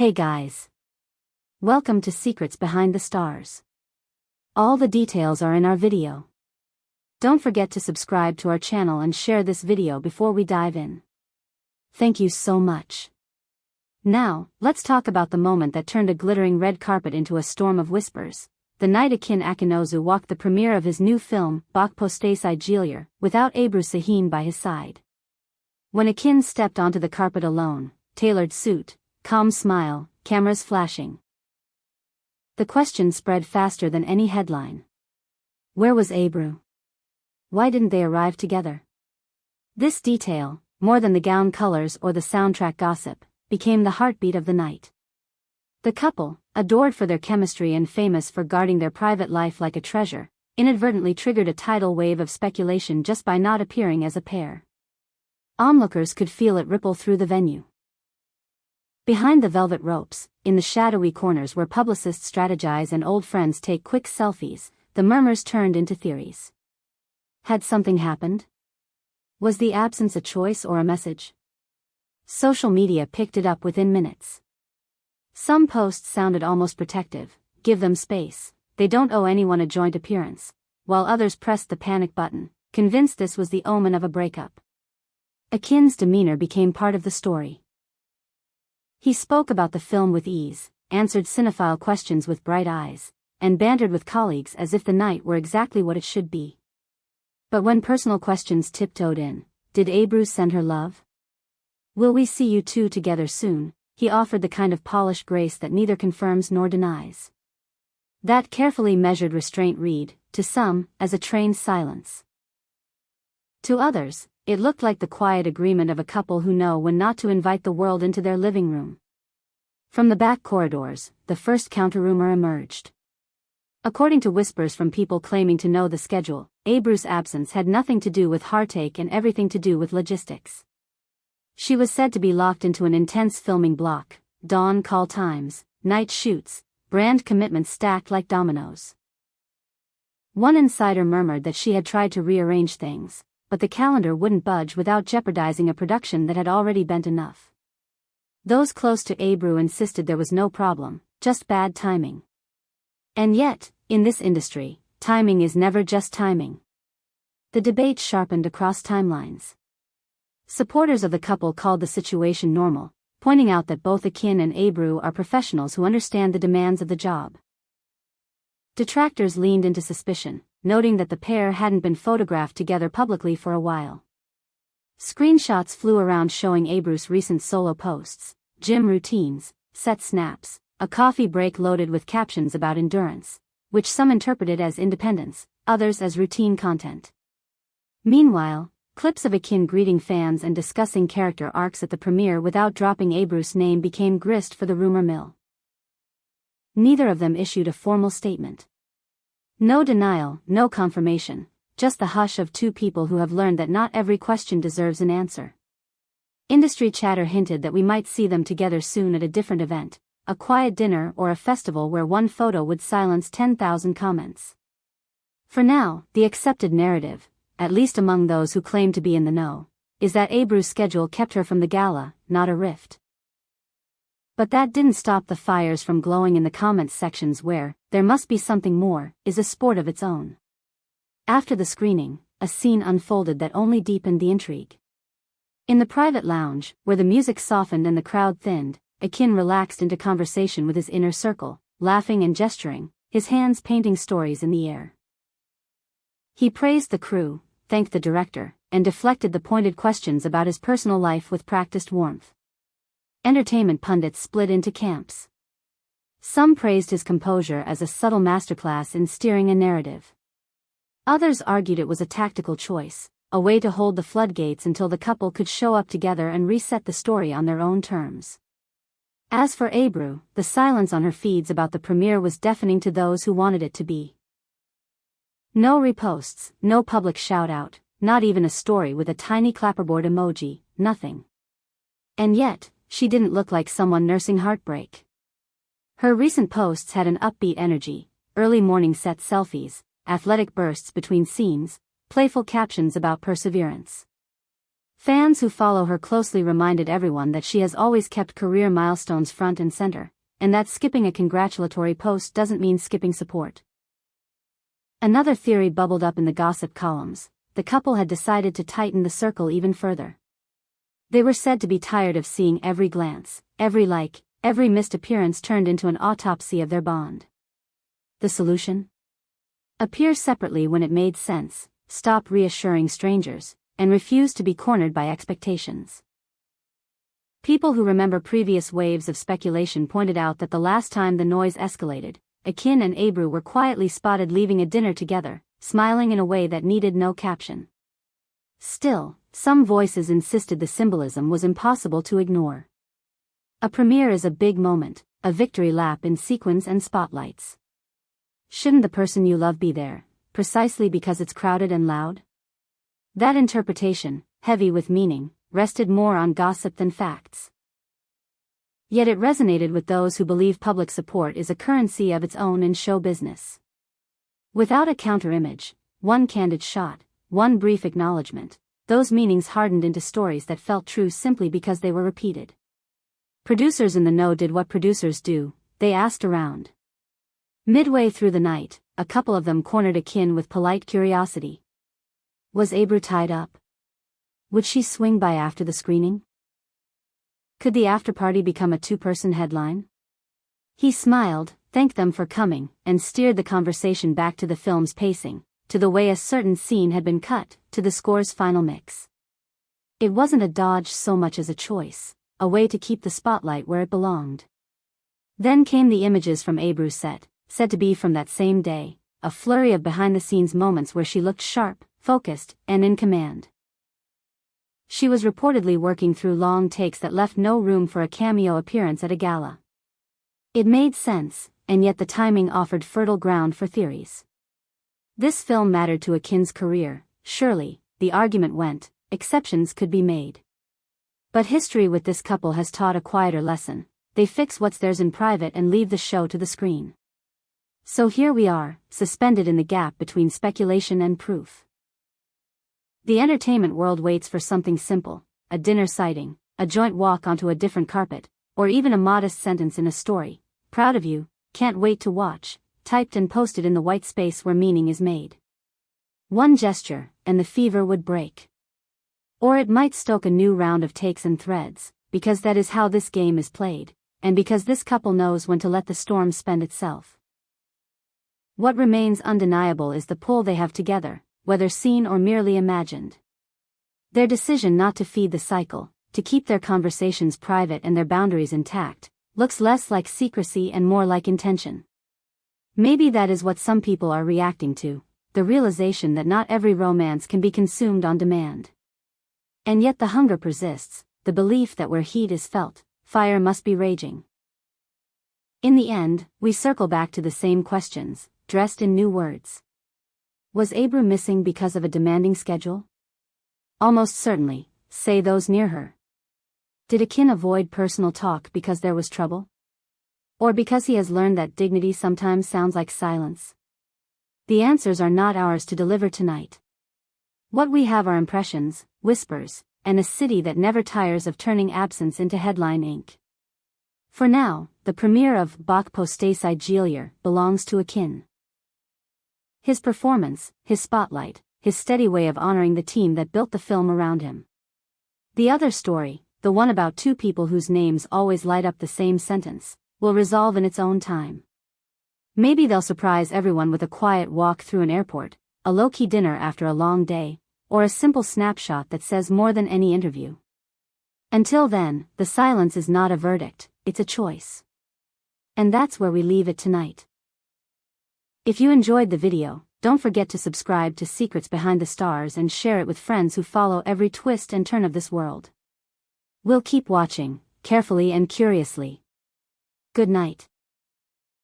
Hey guys. Welcome to Secrets Behind the Stars. All the details are in our video. Don't forget to subscribe to our channel and share this video before we dive in. Thank you so much. Now, let's talk about the moment that turned a glittering red carpet into a storm of whispers. The night Akınözü walked the premiere of his new film, turkishseries, without Ebru Şahin by his side. When Akın stepped onto the carpet alone, tailored suit, calm smile, cameras flashing, the question spread faster than any headline. Where was Ebru? Why didn't they arrive together? This detail, more than the gown colors or the soundtrack gossip, became the heartbeat of the night. The couple, adored for their chemistry and famous for guarding their private life like a treasure, inadvertently triggered a tidal wave of speculation just by not appearing as a pair. Onlookers could feel it ripple through the venue. Behind the velvet ropes, in the shadowy corners where publicists strategize and old friends take quick selfies, the murmurs turned into theories. Had something happened? Was the absence a choice or a message? Social media picked it up within minutes. Some posts sounded almost protective, give them space, they don't owe anyone a joint appearance, while others pressed the panic button, convinced this was the omen of a breakup. Akın's demeanor became part of the story. He spoke about the film with ease, answered cinephile questions with bright eyes, and bantered with colleagues as if the night were exactly what it should be. But when personal questions tiptoed in, did Ebru send her love? Will we see you two together soon? He offered the kind of polished grace that neither confirms nor denies. That carefully measured restraint read, to some, as a trained silence. To others, it looked like the quiet agreement of a couple who know when not to invite the world into their living room. From the back corridors, the first counter-rumor emerged. According to whispers from people claiming to know the schedule, Ebru's absence had nothing to do with heartache and everything to do with logistics. She was said to be locked into an intense filming block, dawn call times, night shoots, brand commitments stacked like dominoes. One insider murmured that she had tried to rearrange things, but the calendar wouldn't budge without jeopardizing a production that had already bent enough. Those close to Ebru insisted there was no problem, just bad timing. And yet, in this industry, timing is never just timing. The debate sharpened across timelines. Supporters of the couple called the situation normal, pointing out that both Akın and Ebru are professionals who understand the demands of the job. Detractors leaned into suspicion, noting that the pair hadn't been photographed together publicly for a while. Screenshots flew around showing Ebru's recent solo posts, gym routines, set snaps, a coffee break loaded with captions about endurance, which some interpreted as independence, others as routine content. Meanwhile, clips of Akın greeting fans and discussing character arcs at the premiere without dropping Ebru's name became grist for the rumor mill. Neither of them issued a formal statement. No denial, no confirmation, just the hush of two people who have learned that not every question deserves an answer. Industry chatter hinted that we might see them together soon at a different event, a quiet dinner or a festival where one photo would silence 10,000 comments. For now, the accepted narrative, at least among those who claim to be in the know, is that Ebru's schedule kept her from the gala, not a rift. But that didn't stop the fires from glowing in the comments sections where, there must be something more, is a sport of its own. After the screening, a scene unfolded that only deepened the intrigue. In the private lounge, where the music softened and the crowd thinned, Akın relaxed into conversation with his inner circle, laughing and gesturing, his hands painting stories in the air. He praised the crew, thanked the director, and deflected the pointed questions about his personal life with practiced warmth. Entertainment pundits split into camps. Some praised his composure as a subtle masterclass in steering a narrative. Others argued it was a tactical choice, a way to hold the floodgates until the couple could show up together and reset the story on their own terms. As for Ebru, the silence on her feeds about the premiere was deafening to those who wanted it to be. No reposts, no public shout-out, not even a story with a tiny clapperboard emoji, nothing. And yet, she didn't look like someone nursing heartbreak. Her recent posts had an upbeat energy, early morning set selfies, athletic bursts between scenes, playful captions about perseverance. Fans who follow her closely reminded everyone that she has always kept career milestones front and center, and that skipping a congratulatory post doesn't mean skipping support. Another theory bubbled up in the gossip columns: the couple had decided to tighten the circle even further. They were said to be tired of seeing every glance, every like, every missed appearance turned into an autopsy of their bond. The solution? Appear separately when it made sense, stop reassuring strangers, and refuse to be cornered by expectations. People who remember previous waves of speculation pointed out that the last time the noise escalated, Akın and Ebru were quietly spotted leaving a dinner together, smiling in a way that needed no caption. Still, some voices insisted the symbolism was impossible to ignore. A premiere is a big moment, a victory lap in sequins and spotlights. Shouldn't the person you love be there, precisely because it's crowded and loud? That interpretation, heavy with meaning, rested more on gossip than facts. Yet it resonated with those who believe public support is a currency of its own in show business. Without a counter-image, one candid shot, one brief acknowledgement, those meanings hardened into stories that felt true simply because they were repeated. Producers in the know did what producers do: they asked around. Midway through the night, a couple of them cornered Akın with polite curiosity. Was Ebru tied up? Would she swing by after the screening? Could the after-party become a two-person headline? He smiled, thanked them for coming, and steered the conversation back to the film's pacing, to the way a certain scene had been cut, to the score's final mix. It wasn't a dodge so much as a choice, a way to keep the spotlight where it belonged. Then came the images from Ebru's set, said to be from that same day, a flurry of behind-the-scenes moments where she looked sharp, focused, and in command. She was reportedly working through long takes that left no room for a cameo appearance at a gala. It made sense, and yet the timing offered fertile ground for theories. This film mattered to Akın's career, surely, the argument went, exceptions could be made. But history with this couple has taught a quieter lesson: they fix what's theirs in private and leave the show to the screen. So here we are, suspended in the gap between speculation and proof. The entertainment world waits for something simple: a dinner sighting, a joint walk onto a different carpet, or even a modest sentence in a story: "Proud of you, can't wait to watch," typed and posted in the white space where meaning is made. One gesture, and the fever would break. Or it might stoke a new round of takes and threads, because that is how this game is played, and because this couple knows when to let the storm spend itself. What remains undeniable is the pull they have together, whether seen or merely imagined. Their decision not to feed the cycle, to keep their conversations private and their boundaries intact, looks less like secrecy and more like intention. Maybe that is what some people are reacting to: the realization that not every romance can be consumed on demand. And yet the hunger persists, the belief that where heat is felt, fire must be raging. In the end, we circle back to the same questions, dressed in new words. Was Ebru missing because of a demanding schedule? Almost certainly, say those near her. Did Akın avoid personal talk because there was trouble? Or because he has learned that dignity sometimes sounds like silence? The answers are not ours to deliver tonight. What we have are impressions, whispers, and a city that never tires of turning absence into headline ink. For now, the premiere of Bak Postay Geliyor belongs to Akın. His performance, his spotlight, his steady way of honoring the team that built the film around him. The other story, the one about two people whose names always light up the same sentence, will resolve in its own time. Maybe they'll surprise everyone with a quiet walk through an airport, a low-key dinner after a long day, or a simple snapshot that says more than any interview. Until then, the silence is not a verdict, it's a choice. And that's where we leave it tonight. If you enjoyed the video, don't forget to subscribe to Secrets Behind the Stars and share it with friends who follow every twist and turn of this world. We'll keep watching, carefully and curiously. Good night.